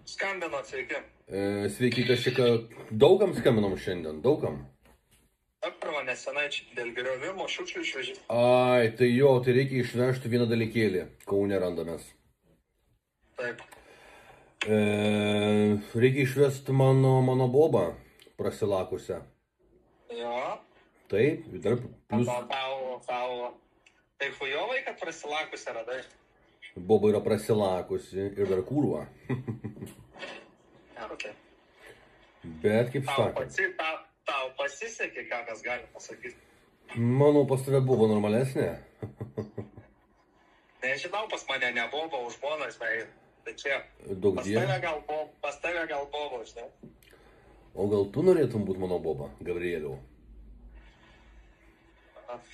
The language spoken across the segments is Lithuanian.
Skambino, sveiki. Sveiki, kažkiek daugam skambinom šiandien, daugam. Apkrova nesenai čia dėl griovimo šiukšlių išvežė. Ai, tai jo, tai reikia išvežti vieną dalykėlį, Kaune randamės. Taip. Reikia išvesti mano bobą prasilakusią. Jo. Taip, dar plus... Tau. Tai fujovai, kad prasilakusią radai. Boba yra prasilakusi ir dar kūrva. Okay. Bet kaip sakė. Tau pasisekė, ką mes galim pasakyti. Manau, pas tave buvo normalesnė. Nežinau, pas mane nebuvo, už žmonas, tai čia. Daug dievo. Pas tave gal buvo, žinai. O gal tu norėtum būti mano boba, Gabrieliau?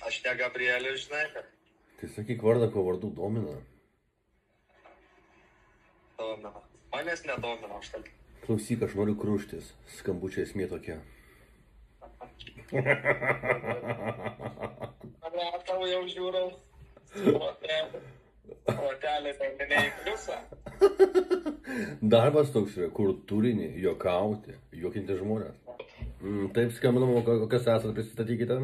Aš ne Gabrieliu, žinai, kad. Tai sakyk vardą, ko vardu domina. Domina. Manęs nedomina, aš taip. Klausyk, aš noriu kruštis. Skambučiai esmė tokia. Tau jau žiūrau. Rotelė tenginė į pliusą. Darbas toks yra, kur turinį, juokauti, juokinti žmonės. Taip skambinam, kas esate, prisistatykite.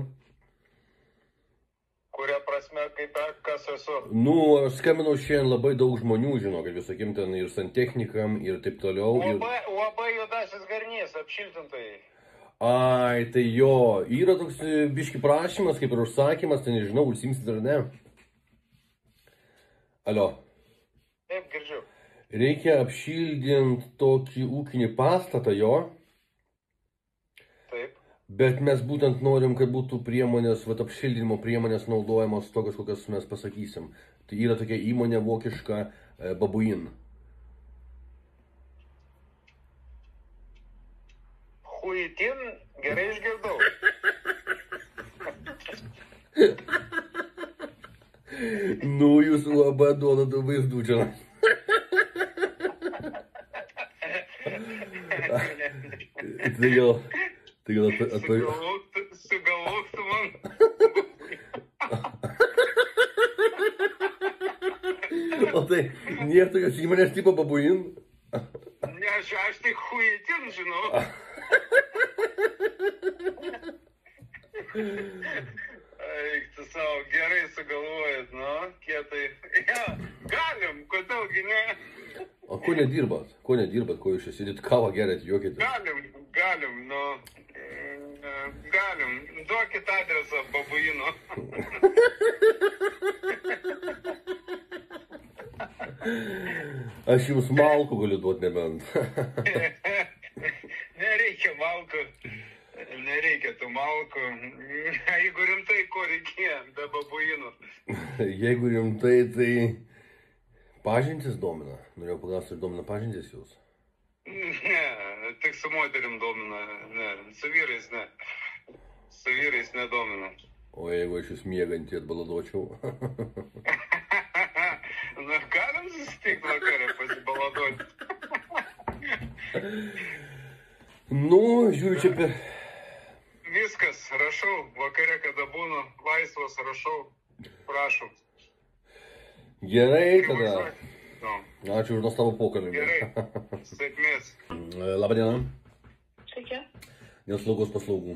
Kuria prasme, kas esu? Aš skambinau šiandien labai daug žmonių, žinau, kad visokim ten ir santechnikam ir taip toliau. Labai juodasis garnys, apšiltintojai. Ai, tai jo, yra toks biški prašymas, kaip ir užsakymas, tai nežinau, užsimsit ar ne. Alio. Taip, girdžiu. Reikia apšildinti tokį ūkinį pastatą, jo. Taip. Bet mes būtent norim, kad būtų priemonės, apšildinimo priemonės naudojamos tokios, kokias mes pasakysim. Tai yra tokia įmonė vokiška Babuin. Huitin, gerai išgirdau. Jūs UAB duodat vaizdų čia. Tai gal Sugalvok tu man. O tai nėra tokios įmonės tipo Babuin? Ne, aš tik huitin žinau. Eik tu savo, gerai sugalvojat, kietai. Ja, galim, kodėlgi ne? O ko nedirbat? Ko jūs čia sėdit, kavą geriat, juokitės? Galim, galim. Duokit adresą Babuino. Aš jums malkų galiu duoti nebent. Nereikia malkų. Nereikia tų malkų. Jeigu rimtai, ko reikėjo, be Babuino. Jeigu rimtai, tai pažintis domina. Norėjau paklausti, ar domina pažintis jūs? Ne, tik su moterim domina. Ne, su vyrais ne. Su vyrais nedomina. O jeigu aš jūs miegantį atbaladočiau? Galim susitikti vakarę pasibaladuoti. Žiūriu čia per... Viskas, rašau, vakare, kada būnu laisvas, rašau, prašau. Gerai, tada. Ačiū už nuostabų pokalbį. Gerai, sėkmės. Labą dieną. Sveiki. Dėl slaugos paslaugų.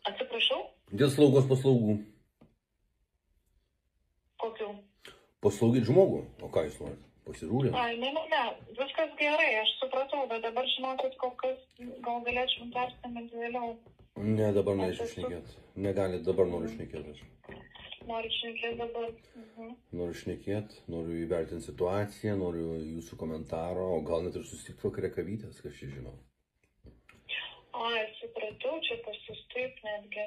Atsiprašau? Dėl slaugos paslaugų. Kokių? Paslaugyti žmogų. O ką jūs norite? Pasirūlė? Ai, ne. Viskas gerai, aš supratau, bet dabar žinokit, kol kas gal galėčiau perskambinti vėliau. Ne, dabar nereikia šnekėti. Negalit, dabar noriu šnekėti. Noriu šnekėti dabar. Noriu šnekėti, noriu įvertinti situaciją, noriu jūsų komentaro, o gal net ir susitikti vakare kavytės, kas čia žinau. Ai, supratau, čia pasus taip netgi.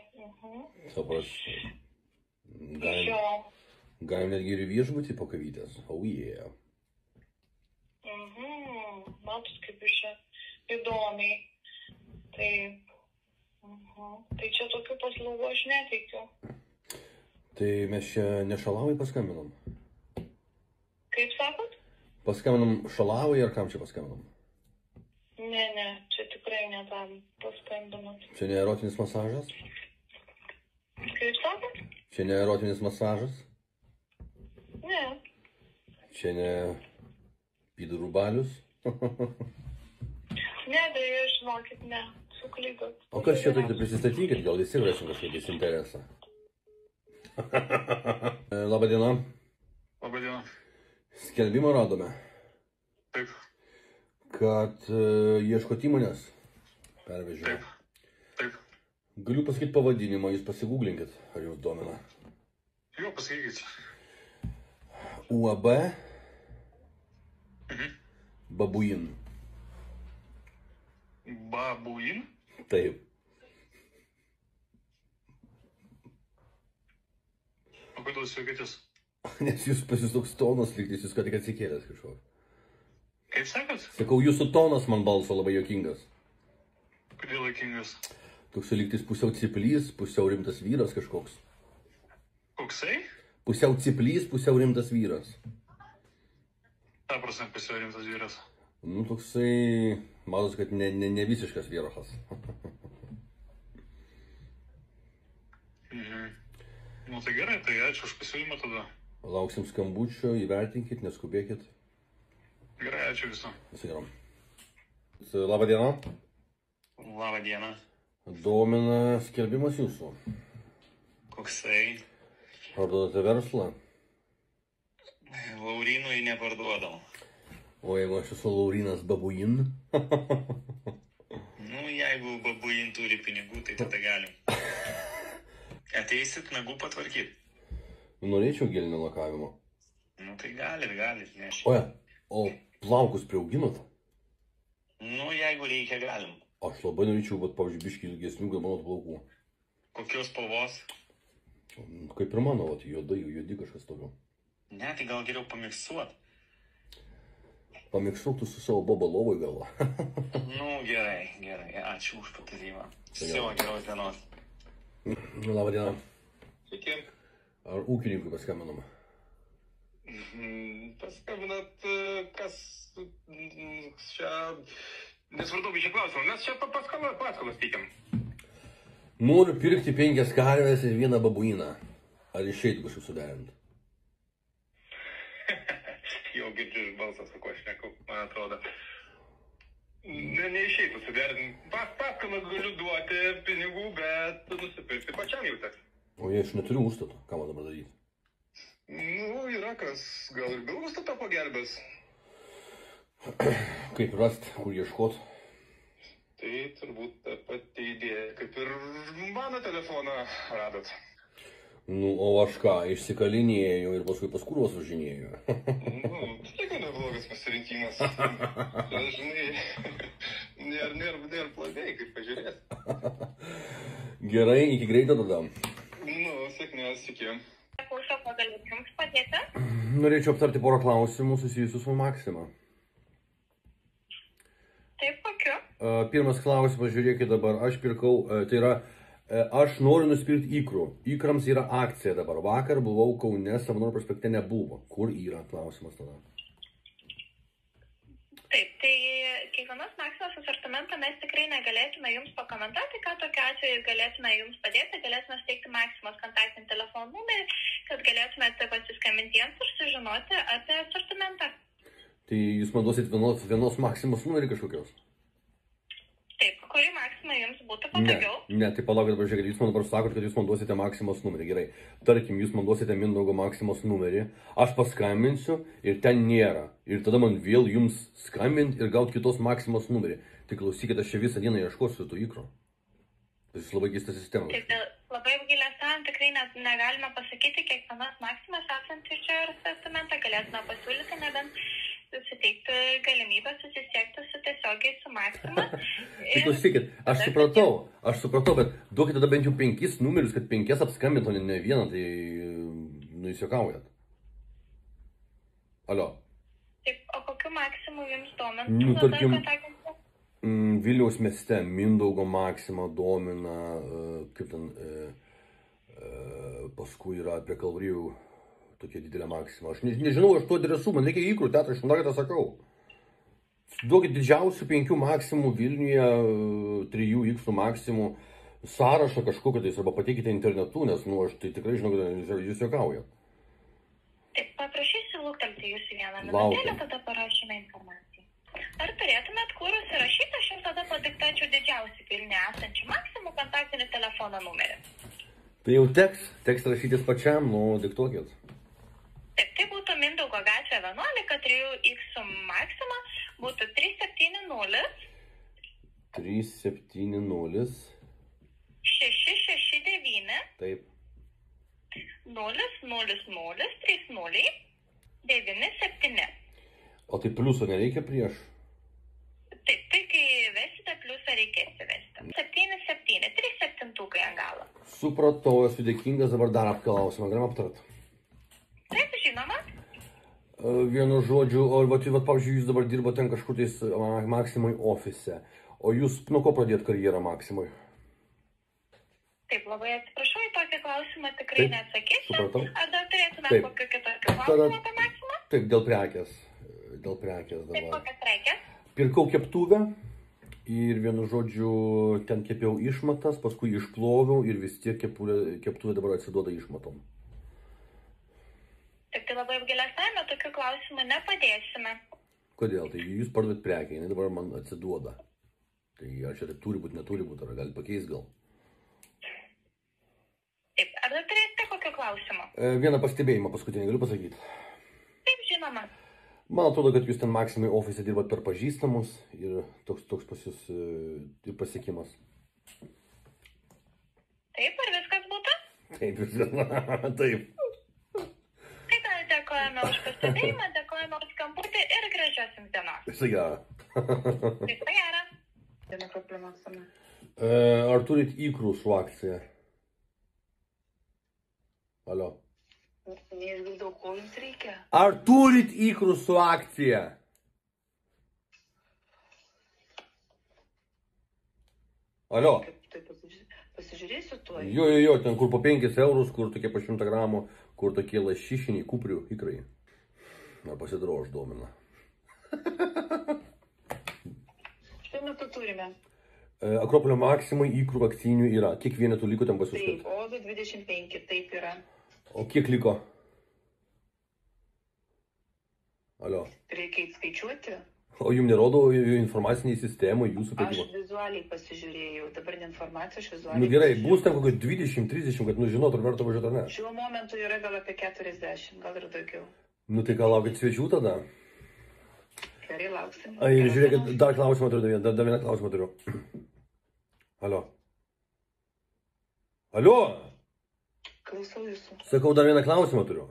Supratau. Jo. Galim netgi ir viešbutį po kavytės. Oh yeah. Matus kaip iš čia įdomiai. Tai čia tokių paslaugų aš neteikiu. Tai mes čia ne Šalavai paskambinam? Kaip sakot? Paskambinam Šalavai ar kam čia paskambinam? Ne, čia tikrai ne tam paskambinat. Čia ne erotinis masažas? Kaip sakot? Čia ne erotinis masažas? Ne. Čia ne pidurų balius? Ne, dėja, žinokit, ne. Suklydot. O kas čia tokia prisistatykit, gal visi rasim kažkaip interesą. Labadiena. Labadiena. Skelbimą radome, Taip, kad ieškot įmonės pervežimo. taip. Galiu pasakyti pavadinimą, jūs pasigūglinkit, ar jūs domina. Jo, pasakykit. UAB Babuin. Babuin? Taip. O kodėl jūs juokitės? Nes jūs pas jūs toks tonas lygtis, jūs ką tik atsikėlęs kažko. Kaip sakot? Sakau, jūsų tonas man balso labai juokingas. Kodėl juokingas? Toks lygtis pusiau ciplys, pusiau rimtas vyras kažkoks. Koksai? Pusiau ciplys, pusiau rimtas vyras. Ta prasme, pusiau rimtas vyras. Nu, toksai, matos, kad ne visiškas vyrachas. Nu tai gerai, tai ačiū už pasiūlymą tada. Lauksim skambučio, įvertinkit, neskubėkit. Gerai, ačiū visam. Visą gerom. Labadiena. Labadiena. Domina skelbimas jūsų. Koksai? Parduodate verslą? Laurinui neparduodam. O jeigu aš esu Laurinas Babuin? Nu, jeigu babuin turi pinigų, tai tada galim. Ateisit nagų patvarkyti. Norėčiau gelinio lakavimo. Nu, tai galit, neši. O plaukus priauginot? Nu, jeigu reikia, galim. Aš labai norėčiau, bet pavyzdžiui, biškį ilgesnių gabanot plaukų. Kokios spalvos? Kaip ir mano, juodi kažkas tokio. Ne, tai gal geriau pamiksuot. Pamiksuok tu su savo boba lovoj galva. Nu, gerai, ačiū už patarimą. Viso, geros dienos. Labadiena. Sveiki. Ar ūkininkui paskambinama? Paskambinat, kas čia... Nesvarbu, čia klausimą. Mes čia paskolas teikiam. Noriu pirkti 5 karves ir 1 babuiną. Ar išeitų kažkaip suderinti? Jau girdžiu iš balsas, su kuo aš neku, man atrodo. Neišeitų suderinti. Paskolas galiu duoti pinigų, bet nusipirkti pačiam jau teks. O jei aš neturiu užstato, ką man dabar daryti? Nu, yra kas, gal ir be užstato pagelbės. Kaip rast, kur ieškot? Tai turbūt ta pati idėja, kaip ir mano telefoną radot. Nu, o aš ką, išsikalinėjau ir paskui pas kurvas važinėjau. Nu, tai neblogas pasirinkimas. Žinai, nėra blogai, kaip pažiūrės. Gerai, iki greito tada. Nu, sėkmės, iki. Klausiau, ko galėčiau jums padėti? Norėčiau aptarti porą klausimų susijusių su Maxima. Taip, kokiu? Pirmas klausimas, žiūrėkit dabar, aš pirkau, tai yra, aš noriu nusipirkti ikrų. Ikrams yra akcija dabar. Vakar buvau Kaune, Savanorių prospekte nebuvo. Kur yra klausimas tada? Taip, tai kiekvienos Maximos asortimentą mes tikrai negalėtume jums pakomentuoti, ką tokiu atveju galėtume jums padėti, galėtume steigti Maximos kontaktinį telefonų numerį, kad galėtumėte pasiskambinti jiems ir sužinoti apie asortimentą. Tai jūs man duosit vienos Maximos numerį kažkokios? Taip, kurį Maximą jums būtų patogiau? Ne, tai palaukit, dabar žiūrėkit, jūs man dabar sakot, kad jūs man duosite Maximos numerį. Gerai, tarkim, jūs man duosite Mindaugo Maximos numerį, aš paskambinsiu ir ten nėra. Ir tada man vėl jums skambinti ir gauti kitos Maximos numerį. Tai klausykit, aš čia visą dieną ieškosiu tų ikrų. Tai jūs labai keista sistema. Taip, labai apgailestaujam, tikrai negalime pasakyti kiekvienas Maximas esantį čia asortimentą, galėtume pasiūlyti, nebent suteikti galimybę susisiekti su tiesiogiai su Maxima. Tai klausykit, aš supratau, bet duokit tada bent jau 5 numerius, kad 5 apskambintų, ne vieną, tai nu jūs juokaujat. Alio. Taip, o kokiu Maximu jums domintų? Nu, tarkim, Vilniaus mieste Mindaugo Maxima domina, kaip ten, paskui yra prie Kalvarijų tokia didelė Maxima. Aš nežinau, aš to adresu, man reikia ikrų, teatrai, aš manau, sakau. Duokit didžiausių 5 Maximų Vilniuje, 3 X Maximų sąrašą kažkokį tais, arba pateikite internetu, nes, nu, aš tai tikrai žinau, kad jūs juokaujat. Taip, paprašysiu luktelti jūsų vieną minutėlę, tada parašyme informaciją. telefono numerį. Tai jau teks rašytis pačiam, diktuokit. Taip, tai būtų Mindaugo gatvė 11, 3X su Maxima, būtų 370 370 669 Taip. 00030 97. O tai pliuso nereikia prieš? Taip, tai kai vesite pliusą reikės įvesti. 77, 3 septintukai ant galo. Supratau, esu dėkingas, dabar dar apklausimą, galim aptart. Taip, žinoma. Vienu žodžiu, pavyzdžiui, jūs dabar dirbote ten kažkur tais Maximoj ofise. O jūs nuo ko pradėt karjerą Maximoj? Taip, labai atsiprašau, į tokį klausimą tikrai neatsakysiu. Supratau. Ar dar turėtume kokiu kitokiu klausimu apie Maximą? Taip, dėl prekės dabar. Taip, kokias prekės? Pirkau keptuvę ir vienu žodžiu ten kepiau išmatas, paskui išploviau ir vis tiek keptuvė dabar atsiduoda išmatom. Taip, tai labai apgailestaujame, tokių klausimų nepadėsime. Kodėl? Tai jūs parduot prekę, jinai dabar man atsiduoda. Tai ar čia taip turi būti, neturi būti, ar gali pakeisti gal? Taip, ar dar turėsite kokių klausimų? Vieną pastebėjimą paskutinį galiu pasakyti. Taip, žinoma. Man atrodo, kad jūs ten Maximai ofise dirbat per pažįstamus ir toks pas jūs ir pasiekimas. Taip, ar viskas būtų? Taip, taip. Tai gal dėkojame už pastebėjimą, dėkojame už skambutį ir gražios jums dienos. Visai gera. Visai gera. Ar turit ikrų su akcija? Alio. Neišgirdau, ko jums reikia. Ar turit ikrų su akcija? Alio. Tai pasižiūrėsiu tuo. Jo, ten kur po 5 eurus, kur tokie po 100 gramų, kur tokie lašišiniai, kuprių ikrai. Ar pasidrož domina. Šiuo metu turime. Akropolio Maximai ikrų akcijinių yra. Kiek vienetų liko ten pas jūs? Taip, Ozo 25, taip yra. O kiek liko? Alio. Reikia įskaičiuoti. O jums nerodo informaciniai sistemai jūsų Aš prekybos? vizualiai pasižiūrėjau, dabar ne informacija, aš vizualiai. Nu gerai, bus ten kokio 20-30, kad žinotų, ar verta važiuoti ar ne. Šiuo momentu yra gal apie 40, gal ir daugiau. Nu tai ką laukit svečių tada? Gerai, lauksim. Ai, žiūrėkit, dar klausimą turiu, dar vieną klausimą turiu. Alio. Alio! Klausau jūsų. Sakau, dar vieną klausimą turiu.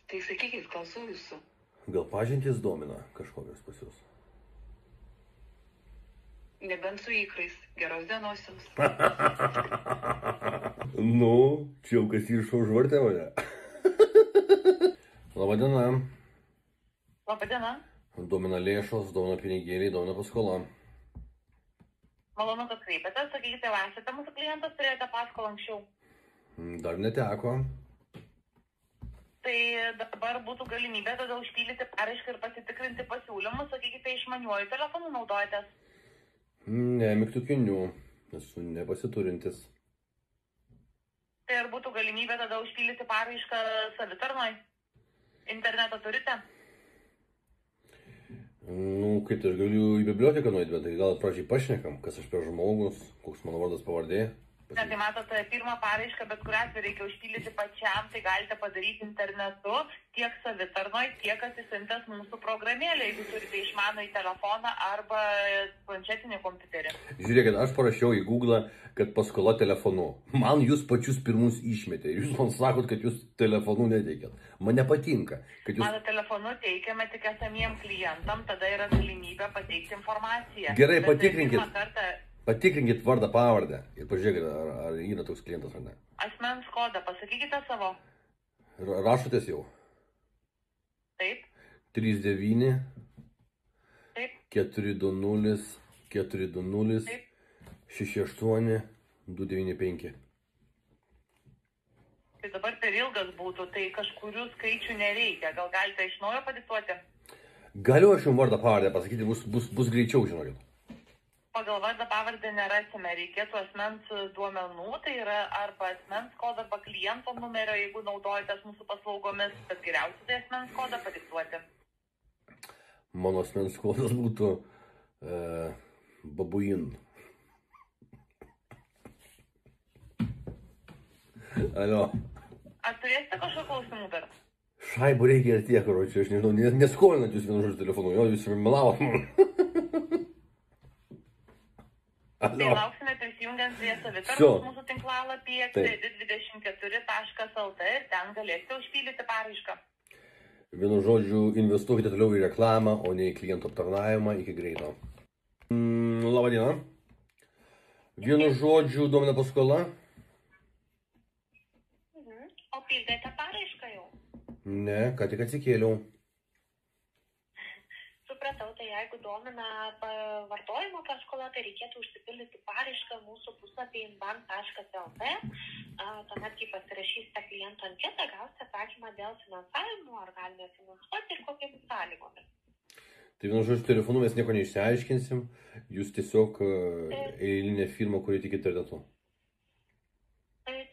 Tai sakykit, klausau jūsų. Gal pažintys domina kažkokios pas jūs? Nebent su ikrais. Geros dienos jums. Nu, čia jau kas iš užvartė mane. Labadiena. Labadiena. Domina lėšos, domina pinigėliai, domina paskola. Malonu, kad kreipėtės. Sakykite, jau esate mūsų klientas, turėjote paskolą anksčiau. Dar neteko. Tai dabar būtų galimybė tada užpildyti paraišką ir pasitikrinti pasiūlymus. Sakykite, išmaniuoju telefonu naudojatės. Ne, mygtukiniu. Esu nepasiturintis. Tai ar būtų galimybė tada užpildyti paraišką savitarnoj? Interneto turite? Nu, kaip tai aš galiu į biblioteką nueiti, bet tai gal pradžiai pašnekam, kas aš per žmogus, koks mano vardas pavardė. Ne, tai matote, pirmą paraišką, bet kurią atveju reikia užpildyti pačiam, tai galite padaryti internetu, tiek savitarnoj, tiek atsisiuntęs mūsų programėlę, jeigu turite išmanųjį telefoną arba planšetinį kompiuterį. Žiūrėkit, aš parašiau į Google, kad paskola telefonu. Man jūs pačius pirmus išmetė. Jūs man sakot, kad jūs telefonu neteikėt. Man nepatinka, kad jūs... Mano telefonu teikiame tik esamiem klientam, tada yra galimybė pateikti informaciją. Gerai, Bet patikrinkit. pirmą kartą Patikrinkit vardą pavardę ir pažiūrėkit, ar yra toks klientas ar ne. asmens kodą, pasakykite savo. Rašotės jau? Taip, 39 taip, 420 420 taip. 68 295. Tai dabar per ilgas būtų, tai kažkurių skaičių nereikia. Gal galite iš naujo padiktuoti? Galiu aš jums vardą pavardę pasakyti, bus greičiau, žinokit. Pagal vardą pavardę nerasime, reikėtų asmens duomenų, tai yra arba asmens kodą, arba kliento numerio, jeigu naudojatės mūsų paslaugomis, bet geriausia tai asmens kodą padiktuoti. Mano asmens kodas būtų babuin. Alio. Ar turėsite kažkokių klausimų dar? Šaibų reikia ir tiek, karočiui, aš nežinau, neskolinat jūs vienu žodžiu telefonu, jo, jūs melavot man. Tai Alio. lauksime prisijungiant prie Всё. savitarnos mūsų tinklalapyje Taip. credit24.lt ir ten galėsite užpildyti paraišką. Vienu žodžiu, investuokite toliau į reklamą, o ne į klientų aptarnavimą. Iki greito. Labą dieną. Vienu žodžiu, domina paskola. O pildėte paraišką jau? Ne, ką tik atsikėliau. Supratau, tai jeigu domina vartojimo paskola, tai reikėtų užsipildyti paraišką mūsų puslapį inbank.lt. Tuomet, kai pasirašysite kliento anketą, gausite atsakymą dėl finansavimo, ar galime finansuoti ir kokiamis sąlygomis. Tai vienu žodžiu, telefonu mes nieko neišsiaiškinsim. Jūs tiesiog eilinė firma, kuri tik internetu.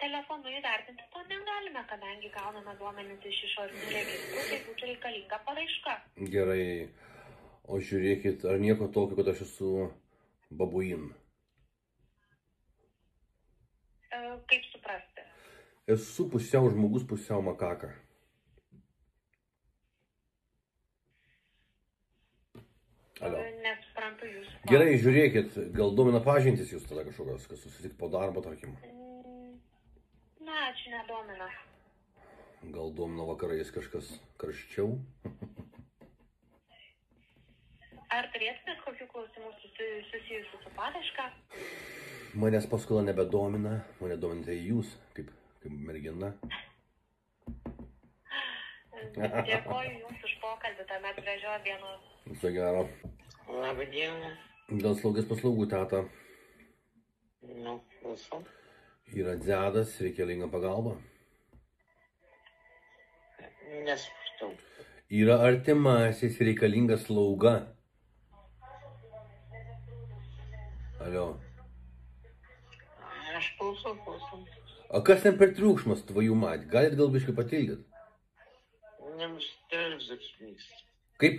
Telefonu įvertinti to negalime, kadangi gauname duomenis iš išorinių registrų, tai būtų reikalinga paraiška. Gerai. O žiūrėkit, ar nieko tokio, kad aš esu babuin? Kaip suprasti? Esu pusiau žmogus, pusiau makaka. Alio. Nesuprantu jūsų. Gerai, žiūrėkit, gal domina pažintis jūs tada kažkokios, kas susitikt po darbo, tarkim. Na, čia nedomina. Gal domina vakarais kažkas karščiau. Ar turėtumėt kokių klausimų susijusių su paraiška? Manęs paskola nebedomina, mane dominate jūs, kaip mergina. Dėkoju Jums už pokalbį, tuomet gražios dienos. Viso gero. Labą dieną. Dėl slaugės paslaugų, teta. Nu, klausau. Yra dzedas, reikalinga pagalba. Nesupratau. Yra artimasis, reikalinga slauga. Alio. Aš klausau. O kas ten per triukšmas, tvojų mat? Galit gal biškai patildyt? Jums televizorius vyksta. Kaip?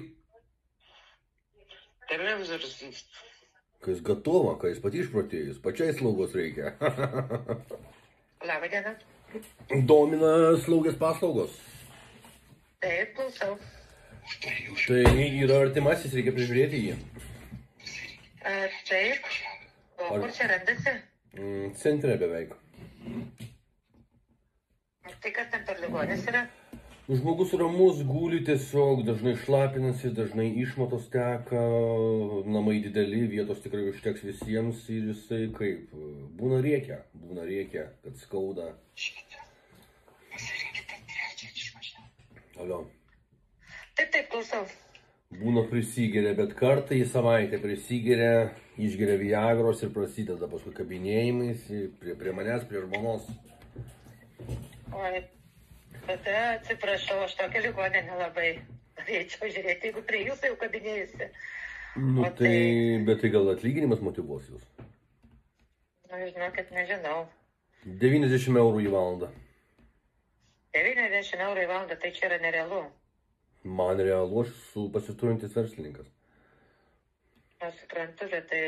Televizorius vyksta. Kai jūs gatova, kai jūs pati išprotėjus, pačiai slaugos reikia. Labą dieną. Domina slaugės paslaugos. Taip, klausau. Tai yra artimasis, reikia prižiūrėti jį. Taip. O kur čia randasi? Centre beveik. Tai kas ten per ligonis yra? Žmogus ramus, guli tiesiog, dažnai šlapinasi, dažnai išmatos teka, namai dideli, vietos tikrai užteks visiems ir jisai kaip, būna rėkia, kad skauda. Alio. Taip, klausau. Būna prisigeria, bet kartą į savaitę prisigeria, išgeria viagros ir prasideda paskui kabinėjimais prie manęs, prie žmonos. Oi, bet atsiprašau, aš tokia ligonė nelabai norėčiau žiūrėti, jeigu prie jūsų jau kabinėjusi. Nu tai, bet tai gal atlyginimas motyvuos jūs? Nu, žinokit, nežinau. 90 eurų į valandą. 90 eurų į valandą, tai čia yra nerealu. Man realu, aš su pasiturintis verslininkas. Aš suprantu, bet tai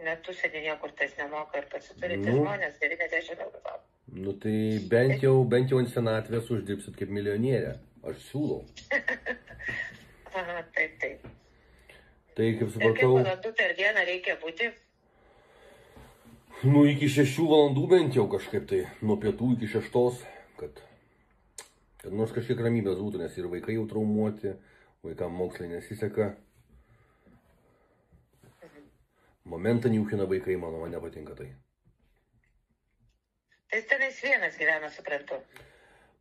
net užsienį niekur tais nemoka ir pasiturintis žmonės 90 eurų į valandą. Nu tai bent jau ant senatvės uždirbsit kaip milijonierė. Aš siūlau. Aha, taip. Tai kaip Ir kaip supratau, valandų per dieną reikia būti? nu iki 6 valandų bent jau kažkaip tai, nuo pietų iki 6, kad nors kažkiek ramybės būtų, nes ir vaikai jau traumuoti, vaikam mokslai nesiseka. Momentą niūkina vaikai, mano, man nepatinka tai. Tai tenais vienas gyvena, suprantu.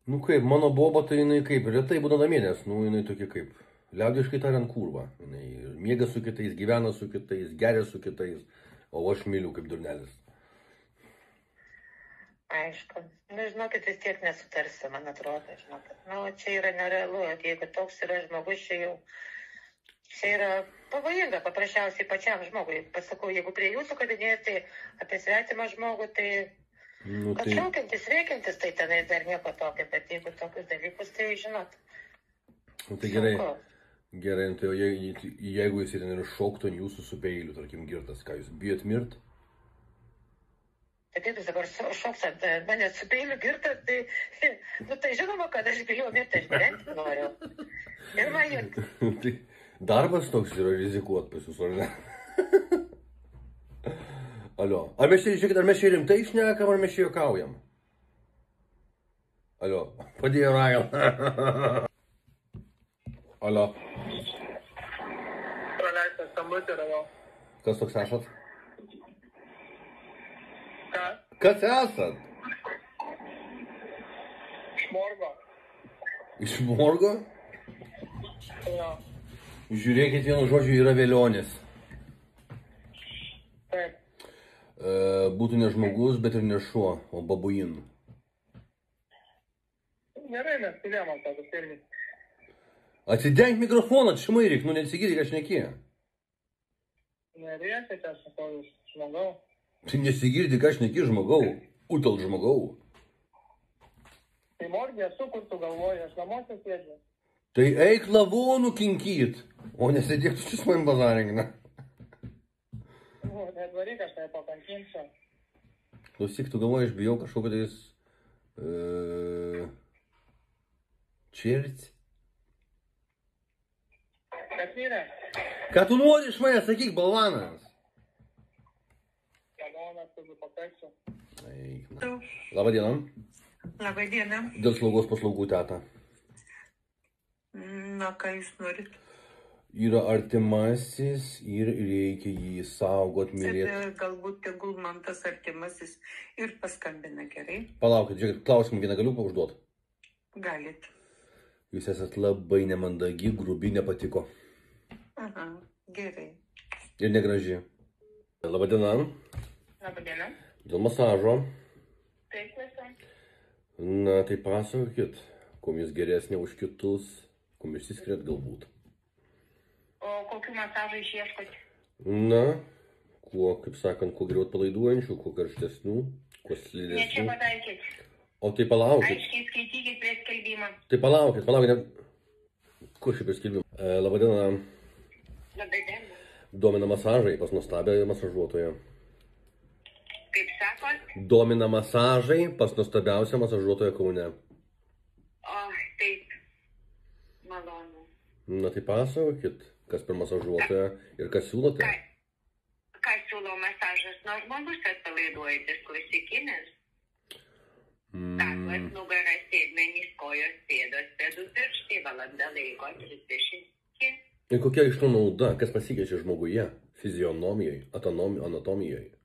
Nu kaip, mano boba tai jinai kaip, retai būna namie, nes, nu jinai tokia kaip, liaudiškai tariant kurva. Jinai miega su kitais, gyvena su kitais, geria su kitais, o aš myliu kaip durnelis. Aišku. Nu, žinokit, vis tiek nesutarsi, man atrodo, žinokit. Nu, čia yra nerealu, jeigu toks yra žmogus, čia yra pavojinga paprasčiausiai pačiam žmogui. Pasakau, jeigu prie jūsų kabinėjate, tai apie svetimą žmogų, tai Nu tai, atšaukiantis, veikiantis, tai tenais dar nieko tokio, bet jeigu tokius dalykus, tai žinot. nu tai gerai, sunku. gerai, nu tai jeigu jis ir šoktų ant jūsų su peiliu, tarkim, girtas, ką jūs bijot mirt? Tai kaip jis dabar šoks ant manęs su peiliu girtas, tai, nu, tai žinoma, kad aš bijau mirti, aš gyventi noriu. Ir man jau... Tai darbas toks yra rizikuot pas jūs, ar ne? Alio. Ar mes čia, žiūrėkit, ar mes čia rimtai šnekam, ar mes čia juokaujam? Alio. Padėjo ragal. Alio. Praleistas skambutį radau. Kas toks esat? Ką? Kas esat? Šmorgo. Iš morgo? Jo. Žiūrėkit, vienu žodžiu yra velionis. Taip. Būtų ne žmogus, bet ir ne šuo, o babuin. Gerai, mes tylėjom ant tokio filmį. Atsidenk mikrofoną, šmairik, nu nesigirdi, ką šneki. Nerėkite, aš sakau, žmogau. Tai nesigirdi, ką šneki, žmogau. Utal žmogau. Tai morgė esu, kur tu galvoji, aš namuose sėdžiu. Tai eik lavonų kinkyt, o nesėdėk tu čia su manim bazarink, Netvaryk, aš tai pakankinsiu. Klausyk, tu galvoji, aš bijau kažkokio tais... čerci. Kas vyrė? Ką tu nori iš manęs, sakyk, balvanas? Kanonas, tu pakansiu. Eik, na. Labą dieną. Labą dieną. Dėl slaugos paslaugų teta. Na, ką jūs norit? Yra artimasis ir reikia jį saugot, mylėti. Tada galbūt tegul man tas artimasis ir paskambina, gerai? Palaukit, žiūrėkit, klausimą vieną galiu užduoti. Galit. Jūs esat labai nemandagi, grubi, nepatiko. Aha, gerai. Ir negraži. Labadiena. Labadiena. Dėl masažo. Taip, esu. Na, tai pasakokit, kuom jūs geresnė už kitus, kuom išsiskiriat galbūt. O kokių masažų išieškot? Na, kuo, kaip sakant, kuo geriau atpalaiduojančių, kuo karštesnių, kuo Ne čia slidesnių. pataikit. O tai palaukit. Aiškiai skaitykit prie skelbimą. Tai palaukit. Kur šiaip išskelbim? Labadiena. Labadiena. Domina masažai pas nuostabią masažuotoją. Kaip sakot? Domina masažai pas nuostabiausią masažuotoją Kaune. O, taip. Malonu. Na tai pasakokit, kas per masažuotoją ir kas siūlote. Ką siūlo masažas? Normalus atpalaiduojantis klasikinis. Kaklas, nugaras, sėdmenys, kojos, pėdos, pėdų pirštai, valanda laiko, 30. Ir kokia iš to nauda, kas pasikeičia žmoguje, fizionomijai, anatomijai?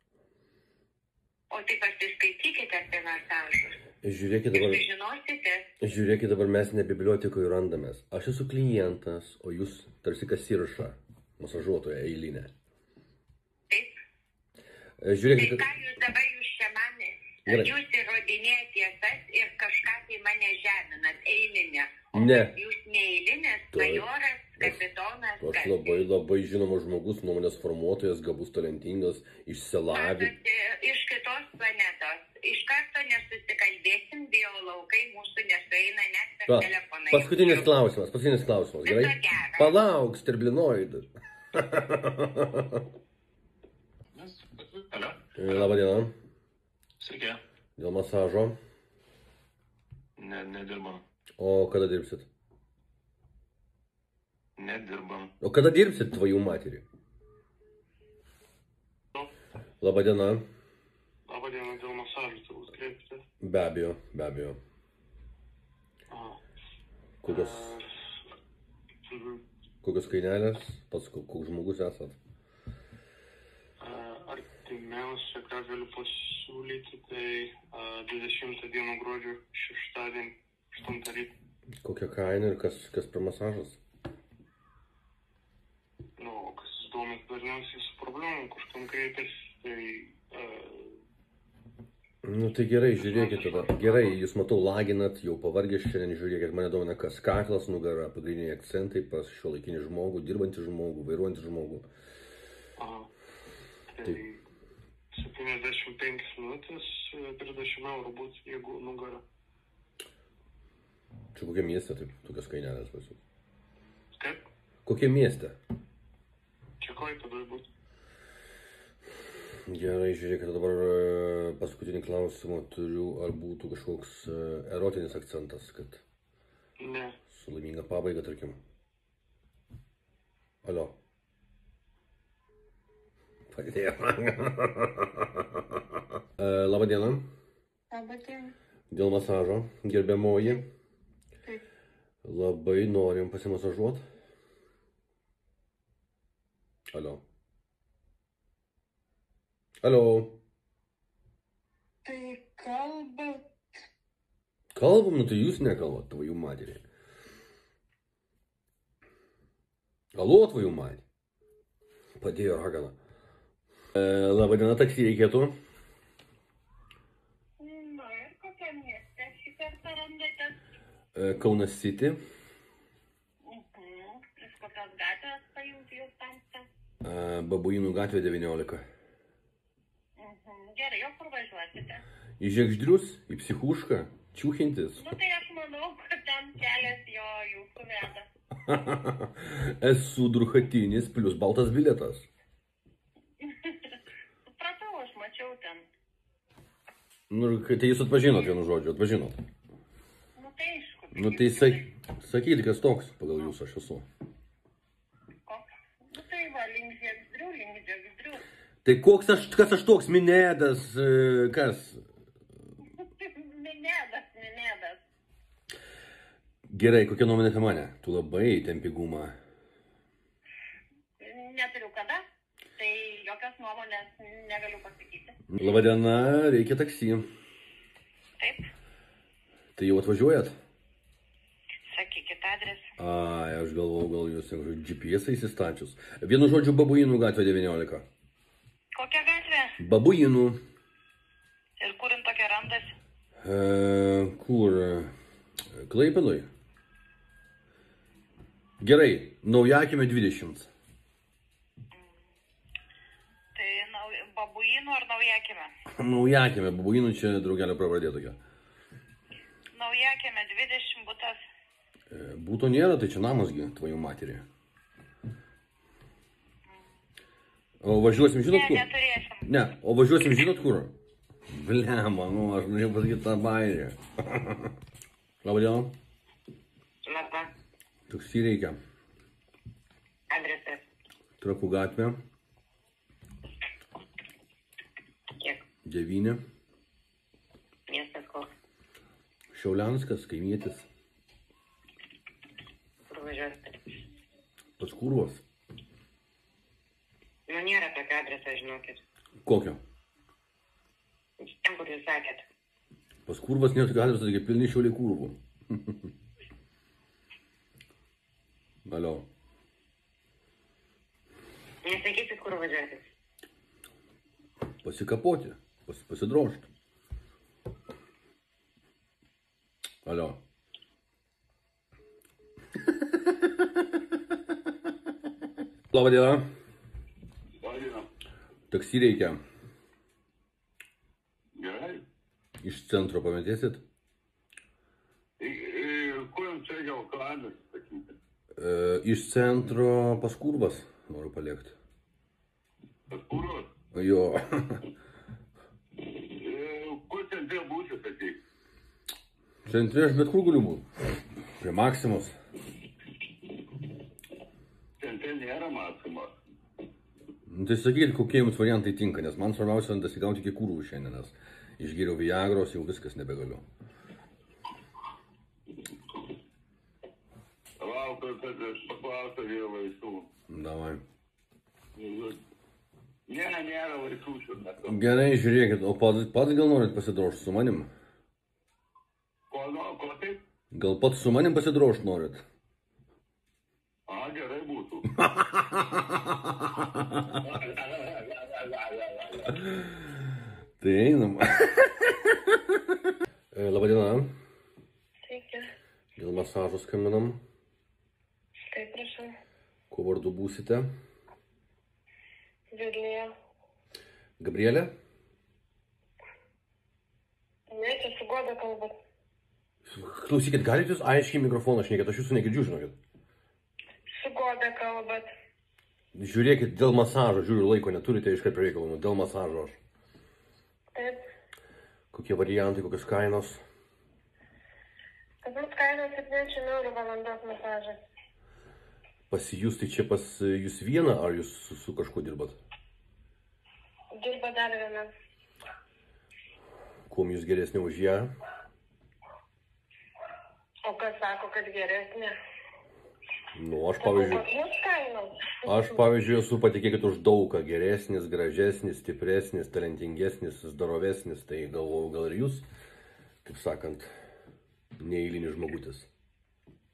O tai pasiskaitykite apie masažus. Žiūrėkit dabar mes ne bibliotikoje randamės. Aš esu klientas, o jūs tarsi kasirša, masažuotoja eilinė. Taip. Žiūrėkit. Tai ką jūs dabar jūs čia manė? Jūs įrodinėjate tiesas ir kažką tai mane žeminat, eilinė. O ne. Jūs neeilinės, majoras, kapitonas. Aš labai žinomas žmogus, nuomonės formuotojas, gabus, talentingas, išsilavinęs. Iš kitos planetos. Iš karto nesusikalbėsim, biolaukai mūsų nesueina net per telefoną. Paskutinis klausimas, gerai? Palauk, sterblinoid. Alio. Labą dieną. Sveiki. Dėl masažo. Nedirbam. O kada dirbsit? Nedirbam. O kada dirbsit, tvojų materį? Labą dieną. Labą dieną, dėl masažų turbūt kreiptis. Be abejo. Kokios kainelės? Pats koks žmogus esat? Artimiausia, ką galiu pasiūlyti, tai 20 dienų gruodžio 6 8 ryto. Kokia kaina ir kas per masažas? Nu, kas domės dažniausiai su problemom, kažkam kreipiasi, tai... Nu tai gerai, žiūrėkit tada. Gerai, jūs matau laginat, jau pavargęs šiandien, žiūrėkit, mane domina kas kaklas, nugara, pagrindiniai akcentai pas šiuolaikinį žmogų, dirbantį žmogų, vairuojantį žmogų. Aha, tai 75 minutės, 30 eurų būtų, jeigu nugara. Čia kokie mieste, taip, tokios kainelės pas jūs? Kaip? Kokie mieste? Čia Klaipėdoje būtų. Gerai, žiūrėkit, dabar paskutinį klausimą turiu, ar būtų kažkoks erotinis akcentas, kad Ne. su laiminga pabaiga, tarkim. Alio. Padėjo. Labą dieną. Labą dieną. Dėl masažo, gerbiamoji. Taip. Labai norim pasimasažuot. Alio. Alio. Tai kalbat. Kalbam, nu tai jūs nekalbat, tvojų materį. Alô, tvojų matį. Padėjo ragana. Labą dieną, taksi reikėtų. Na ir kokią miestę šį kartą randatės? Kaunas City. Iš kokios gatvės paimti jūs tamsta? Babuinų gatvė 19. Gerai, o kur važiuosite? Į Žegždrius, į psichušką, čiūchintis. Nu tai aš manau, kad ten kelias jo jūsų veda. Esu druchatinis plus baltas bilietas. Supratau, aš mačiau ten. Nu, tai jūs atpažinot vienu žodžiu, atpažinot. Nu tai aišku. Nu tai sakyti, kas toks pagal jūs aš esu. Koks? Nu tai va, link Žegždrių. Tai kas aš toks, Minėdas, kas? Minėdas. Gerai, kokia nuomonė apie mane? Tu labai tempi gumą. Neturiu kada, tai jokios nuomonės negaliu pasakyti. Labadiena, reikia taksi. Taip, Tai jau atvažiuojat? sakykit adresą. Ai, aš galvojau, gal jūs GPS įsistačius. Vienu žodžiu, Babuinų gatvė 19. Kokia gatvė? Babuinų. Ir kurin tokia randasi? Kur? Klaipėdoj? Gerai, Naujakime 20. Tai Babuinų ar Naujakime? Naujakime, Babuinų čia draugelio pravardė tokia. Naujakime 20 butas. Būto nėra, tai čia namasgi, tvojų materį. O važiuosim, žinot kur? Neturėsim. Ne, o važiuosim, žinot kur? Blema, nu, aš norėjau pasakyti tą bairį. Labą dieną. Labą. Taksi reikia. Adresas. Trakų gatvė. Kiek? 9. Miestas koks? Šiaulianskas, kaimietis. Kur važiuosite? Pas Kurvos. Nu, nėra tokio adreso, žinokit. Kokio? Ten, kur jūs sakėt. Pas Kurvas nėra tokio adreso, taigi pilni Šiauliai Kurvų. Alio. Nesakysit, kur važiuosit. Pasikapoti, pasidrožti. Alio. Labą dieną. Taksi reikia. Gerai. Iš centro pametėsit? Kur jums reikia adresą sakyti? Iš centro pas Kurvas noriu paliekti. Pas Kurvas? Jo. Kur centre būsi sakyti? Centre aš bet kur galiu būti. Prie Maksimos. Centre nėra Maksimos. Nu, tai sakykit, kokie jums variantai tinka, nes man svarbiausia dasigauti iki Kurvų šiandien, nes išgėriau Viagros, jau viskas nebegaliu. Laukiu, kad aš paklausau vėl vaistų. Davai. Nėra vaistų šiuo metu. Gerai, žiūrėkit, o pats gal norit pasidrošti su manim? Ko taip? Gal pats su manim pasidrošti norit? A, gerai būtų. Tai einam. Labą dieną. Sveiki. Dėl masažo skambinam. Taip, prašau. Kuo vardu būsite? Vilniuje. Gabrielė? Ne, čia su Goda kalbat. Klausykit, galite jūs aiškiai mikrofoną šnekėti, aš jūsų negirdžiu, žinokit. Su Goda kalbat. Žiūrėkit, dėl masažo, žiūriu, laiko neturite iškart prie reikalų, dėl masažo. Taip. Kokie variantai, kokios kainos? Pas mus kainos 70 eurų valandos masažas. Pas jūs, tai čia pas jūs vieną, ar jūs su kažkuo dirbat? Dirba dar viena. Kuom jūs geresnė už ją? O kas sako, kad geresnė? Nu, aš Pas pavyzdžiui, mus kainos. esu, patikėkit, už daugą geresnis, gražesnis, stipresnis, talentingesnis, zdorovesnis, tai galvoju, gal ir jūs, kaip sakant, neeilinis žmogutis.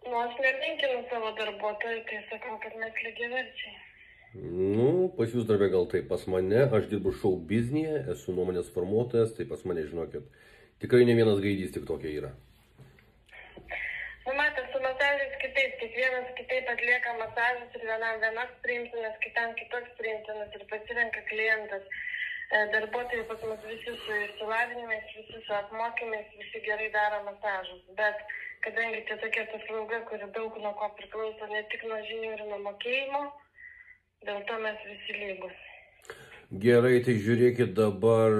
Nu, aš nemenkinu savo darbuotojų, tai sakau, kad mes lygiaverčiai. Nu, pas jūs darbė gal taip, pas mane, aš dirbu šou biznyje, esu nuomonės formuotojas, tai pas mane, žinokit, tikrai ne vienas gaidys tik tokia yra. Nu, matai, su masažais kitaip, kiekvienas kitaip atlieka masažus ir vienam vienas priimtinas, kitam kitoks priimtinas ir pasirenka klientas. Darbuotojai pas mus visi su išsilavinimais, visi su apmokymais, visi gerai daro masažus. Bet kadangi tai tokia paslauga, kuri daug nuo ko priklauso, ne tik nuo žinių ir nuo mokėjimo, dėl to mes visi lygus. Gerai, tai žiūrėkit dabar,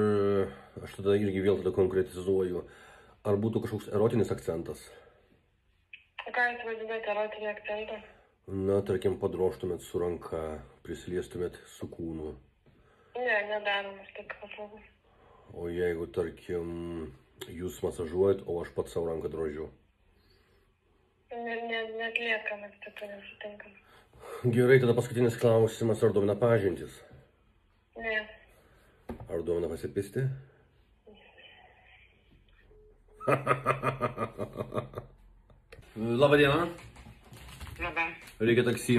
aš tada irgi vėl tada konkretizuoju, ar būtų kažkoks erotinis akcentas? Ką jūs vadinate erotinį akcentą? Na, tarkim, padroštumėt su ranka, prisiliestumėt su kūnu. Ne, nedarom aš tokių paslaugų. O jeigu, tarkim, jūs masažuojat, o aš pats savo ranką drožiu. Netliekam, mes tokiu nesutinkam. Gerai, tada paskutinis klausimas, ar domina pažintis? Ne. Ar domina pasipisti? Labą dieną. Labą. Reikia taksi.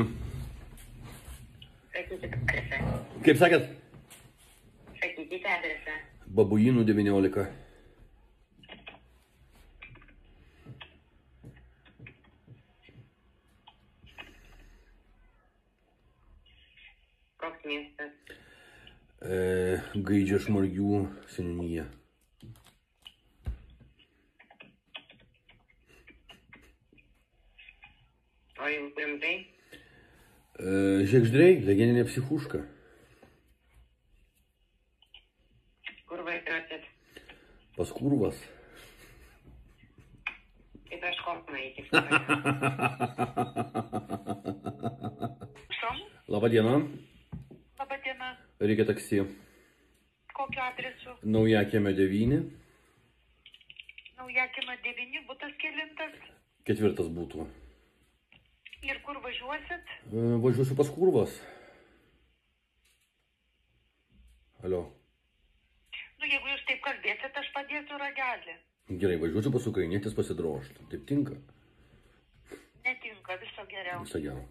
Sakykite adresą. Kaip sakėt? Sakykite adresą. Babuinų 19. Koks miestas? Gaidžio Šmargių seniūnija. O jums rimtai? Žiegždriai, legendinė psichuška. Kur važiuosit? Pas kurvas. Kaip aš kopną eiti. Labą dieną. Labą dieną. Reikia taksi. Kokiu adresu? Naujakėme 9. Naujakėme 9, butas kelintas. 4 būtų. Ir kur važiuosit? Važiuosiu pas kurvas. Alio. Nu, jeigu jūs taip kalbėsit, aš padėsiu ragelį. Gerai, važiuosiu pas ukrainietis pasidrožti. Taip tinka? Netinka, viso geriausio. Viso gero.